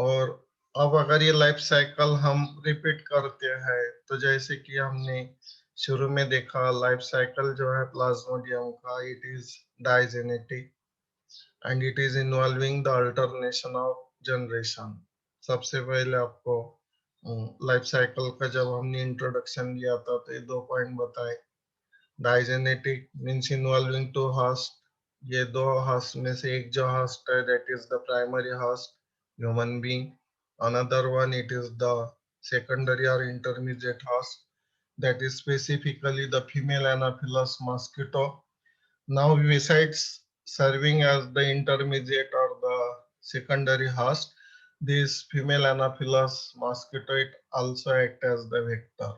और अब अगर ये लाइफ साइकिल हम रिपीट करते हैं तो जैसे कि हमने शुरू में देखा लाइफ साइकिल जो है प्लाज्मोडियम का, it is digenetic and it is involving the alternation of generation. सबसे पहले आपको लाइफ साइकिल का जब हमने इंट्रोडक्शन लिया था तो ये दो पॉइंट बताए। Digenetic means involving two host, ये दो होस्ट में से एक जो होस्ट है that is the primary host, human being. Another one it is the secondary or intermediate host, that is specifically the female Anopheles mosquito. Now, besides serving as the intermediate or the secondary host, this female Anopheles mosquito it also act as the vector.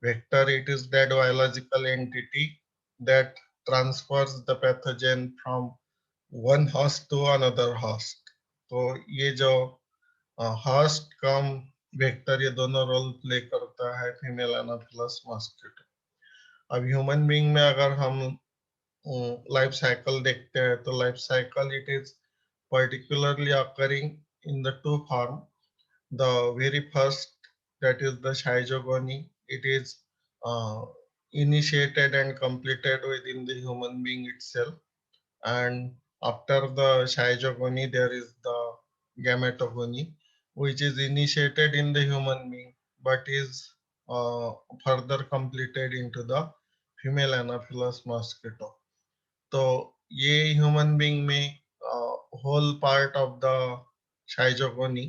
Vector, it is that biological entity that transfers the pathogen from one host to another host. तो ये जो host कम vector ये दोनों role play करता है female Anopheles mosquito. अब human being में अगर हम लाइफ साइकिल देखते हैं तो life cycle it is particularly occurring in the two form. The very first, that is the schizogony, it is uh, initiated and completed within the human being itself. And after the schizogony, there is the gametogony, which is initiated in the human being but is further completed into the female Anopheles mosquito. तो ये human being में whole part of the schizogony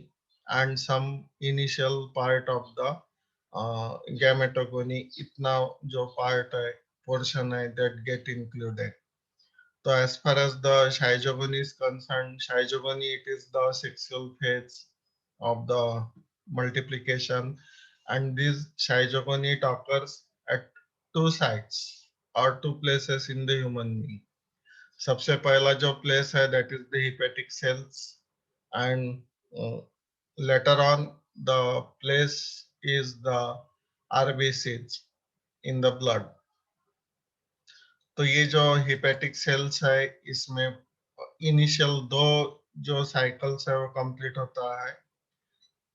and some initial part of the gametogony, इतना जो part है portion है that get included. So as far as the schizogony is concerned, schizogony it is the sexual phase of the multiplication, and this schizogony it occurs at two sites or two places in the human being. सबसे पहला जो place है that is the hepatic cells, and later on the place is the RBCs in the blood. तो ये जो hepatic cells है इसमें initial दो जो साइकिल्स है वो कंप्लीट होता है।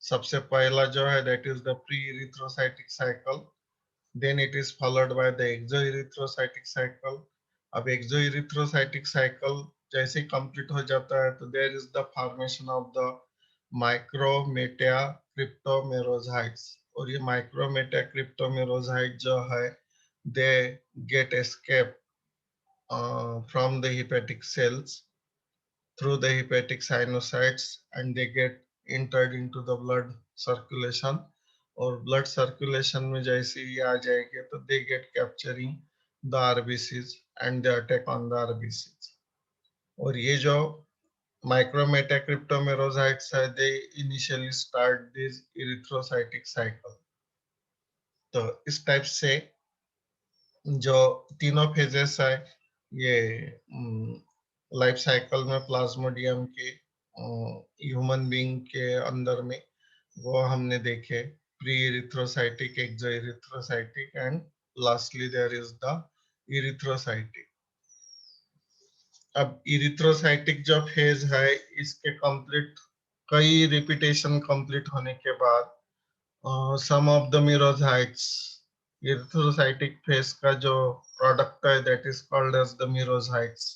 सबसे पहला जो है that is the pre erythrocytic cycle, then it is followed by the exoerythrocytic cycle. अब exoerythrocytic cycle जैसे कंप्लीट हो जाता है तो there is the formation of the micrometia cryptomerozytes, और ये micrometia cryptomerozyte जो है they get escape from the hepatic cells through the hepatic sinusoids and they get entered into the blood circulation, और ब्लड सर्कुलेशन में जैसे ही आ जाएंगे तो they get capturing the RBCs and they attack on the RBCs. और ये जो माइक्रोमेटा क्रिप्टोमेरोजाइट्स है they initially start this erythrocytic cycle. तो इस टाइप से जो तीनों फेजेस है ये लाइफ साइकिल में प्लाज्मोडियम के ह्यूमन बीइंग के अंदर में वो हमने देखे, pre erythrocytic, exo erythrocytic and lastly there is the erythrocytic. अब इरिथ्रोसाइटिक जो फेज है इसके कंप्लीट कई रिपीटेशन कंप्लीट होने के बाद some of the merozoites, erythrocytic phase का जो प्रोडक्ट है that is called as the merozoites,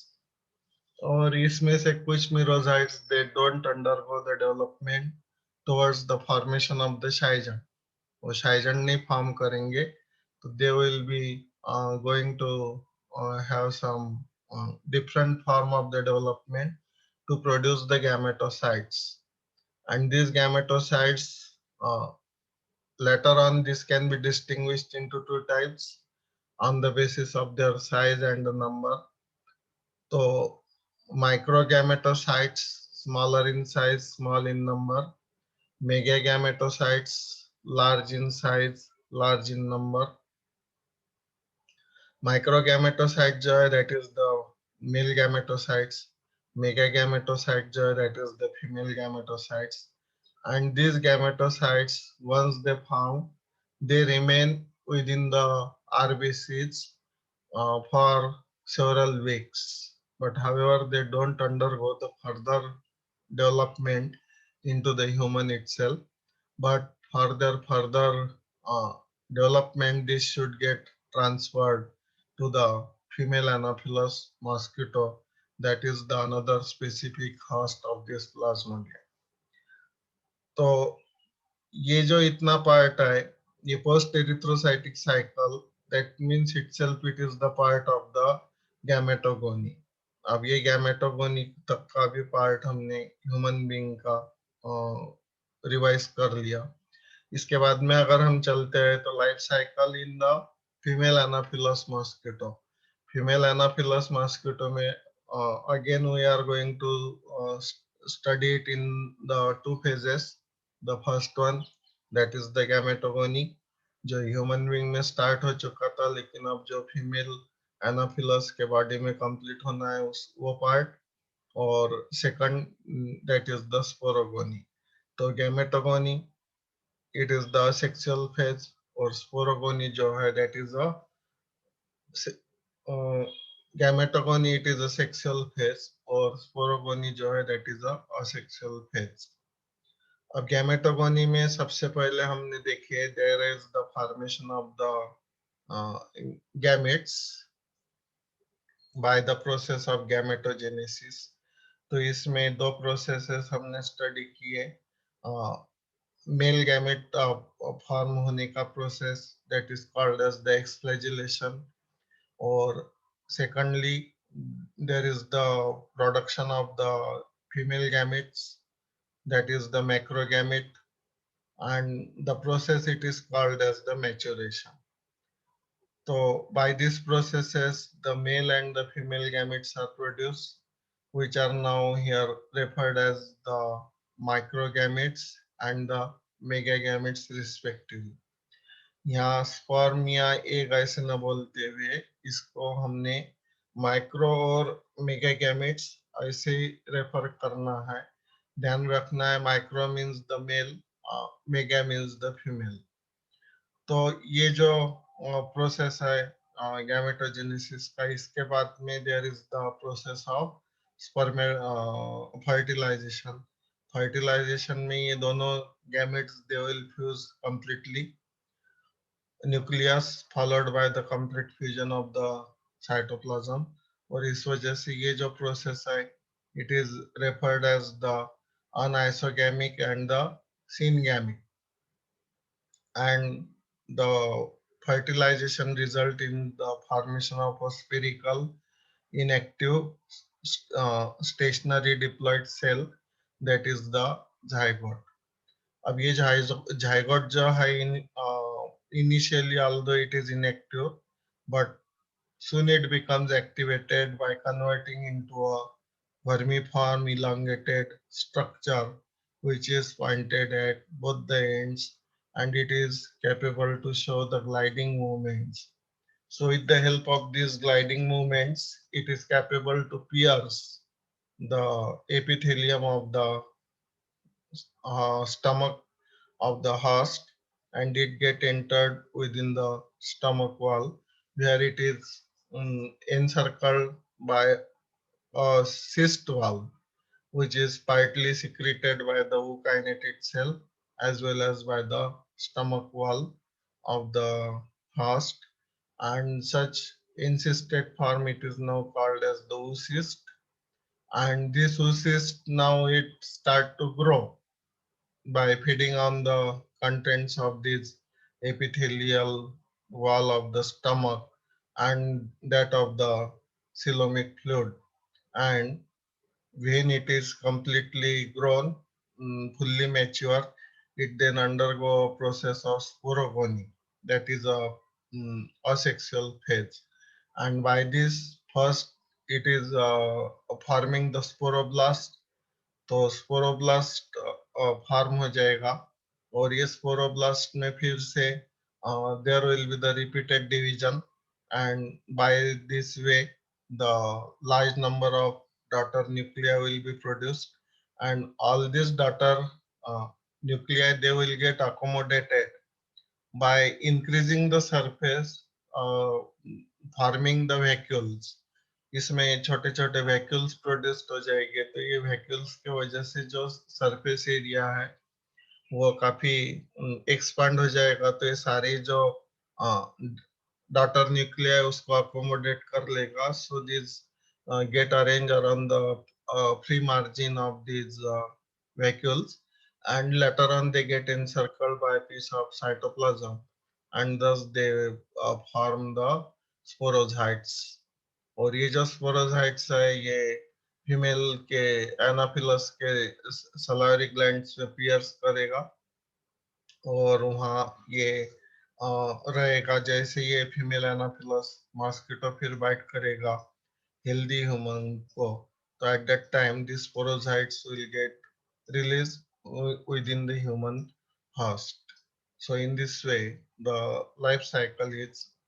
और इसमें से कुछ merozoites they don't undergo the development towards the formation of the शाइजन। वो शाइजन नहीं फॉर्म करेंगे तो they will be going to have some different form of the development to produce the gametocytes, and these gametocytes uh, later on this can be distinguished into two types on the basis of their size and the number. So microgametocytes, smaller in size, small in number; megagametocytes, large in size, large in number. Microgametocyte जो है that is the male gametocytes, megagametocyte जो है that is the female gametocytes, and these gametocytes once they found they remain within the RBCs for several weeks, but however they don't undergo the further development into the human itself. But further development, this should get transferred to the female Anopheles mosquito, that is the another specific host of this plasmodium. तो ये जो इतना part है, ये post erythrocytic cycle, that means itself it is the part of the gametogony. अब ये गैमेटोगोनी तक का भी पार्ट हमने ह्यूमन बीइंग का रिवाइज कर लिया. इसके बाद में अगर हम चलते हैं तो life cycle in the female Anopheles mosquito. Female Anopheles mosquito में again we are going to study it in the two phases. The first one, that is the gametogony, जो ह्यूमन बीइंग में स्टार्ट हो चुका था, लेकिन अब जो female Anopheles के बॉडी में कंप्लीट होना है उस वो पार्ट. और second, that is the sporogony. तो गैमेटोगोनी it is the sexual phase, और स्पोरोगोनी जो है that is a गैमेटोगोनी it is a sexual phase, और स्पोरोगोनी जो है that is a asexual phase. अब गैमेटोगोनी में सबसे पहले हमने देखिए there is the formation of the gametes by the process of gametogenesis. तो इसमें दो प्रोसेसेस हमने स्टडी किए. मेल गैमेट फॉर्म होने का process, that is called as the exflagellation. और secondly there is the production of the female gametes, that is the macrogamete, and the process it is called as the maturation. So by these processes, the male and the female gametes are produced, which are now here referred as the microgametes and the megagametes respectively. यहाँ sperm या egg ऐसे न बोलते हुए इसको हमने micro और mega gametes ऐसे रेफर करना है. ध्यान रखना है, micro means the male, mega means the female. तो ये जो प्रोसेस है गैमेटोजेनेसिस का, इसके बाद में there is the process of sperm fertilization. Fertilization में ये दोनों gametes they will fuse completely, nucleus followed by the complete fusion of the cytoplasm. और इस वजह से ये जो प्रोसेस है it is referred as the anisogamic and the syngamic. And the fertilization result in the formation of a spherical inactive stationary diploid cell, that is the zygote. अब ये zygote जो है initially although it is inactive, but soon it becomes activated by converting into a vermiform elongated structure which is pointed at both the ends, and it is capable to show the gliding movements. So with the help of these gliding movements, it is capable to pierce the epithelium of the stomach of the host, and it get entered within the stomach wall, where it is encircled by a cyst wall, which is partly secreted by the ookinete itself as well as by the stomach wall of the host. And such encysted form it is now called as the oocyst. And this oocyst now it start to grow by feeding on the contents of this epithelial wall of the stomach and that of the coelomic fluid. And when it is completely grown, fully mature, it then undergo a process of sporogony, that is a asexual phase. And by this, first it is forming the sporoblast. तो स्पोरोब्लास्ट form हो जाएगा, और ये स्पोरोब्लास्ट में फिर से there will be the repeated division, and by this way the large number of daughter nuclei will be produced, and all these daughter nuclei they will get accommodated by increasing the surface, uh, forming the vacuoles. इसमें छोटे छोटे vacuoles produced हो जाएंगे, तो ये vacuoles की वजह से जो सरफेस एरिया है वो काफी एक्सपांड हो जाएगा, तो ये सारे जो डॉटर न्यूक्लिया उसको अकोमोडेट कर लेगा, so this get arrange around the free margin of these vacuoles, and later on they get encircled by a piece of cytoplasm, and thus they form the sporozoites. और ये जो स्पोरोजाइट्स है ये female के Anopheles के salivary glands में piers करेगा, और वहाँ ये रहेगा। जैसे ये फीमेल एनाफिलस मॉस्किटो फिर बाइट करेगा healthy human को, तो at that time these sporozoites will get released within the human host. So in this way the life cycle is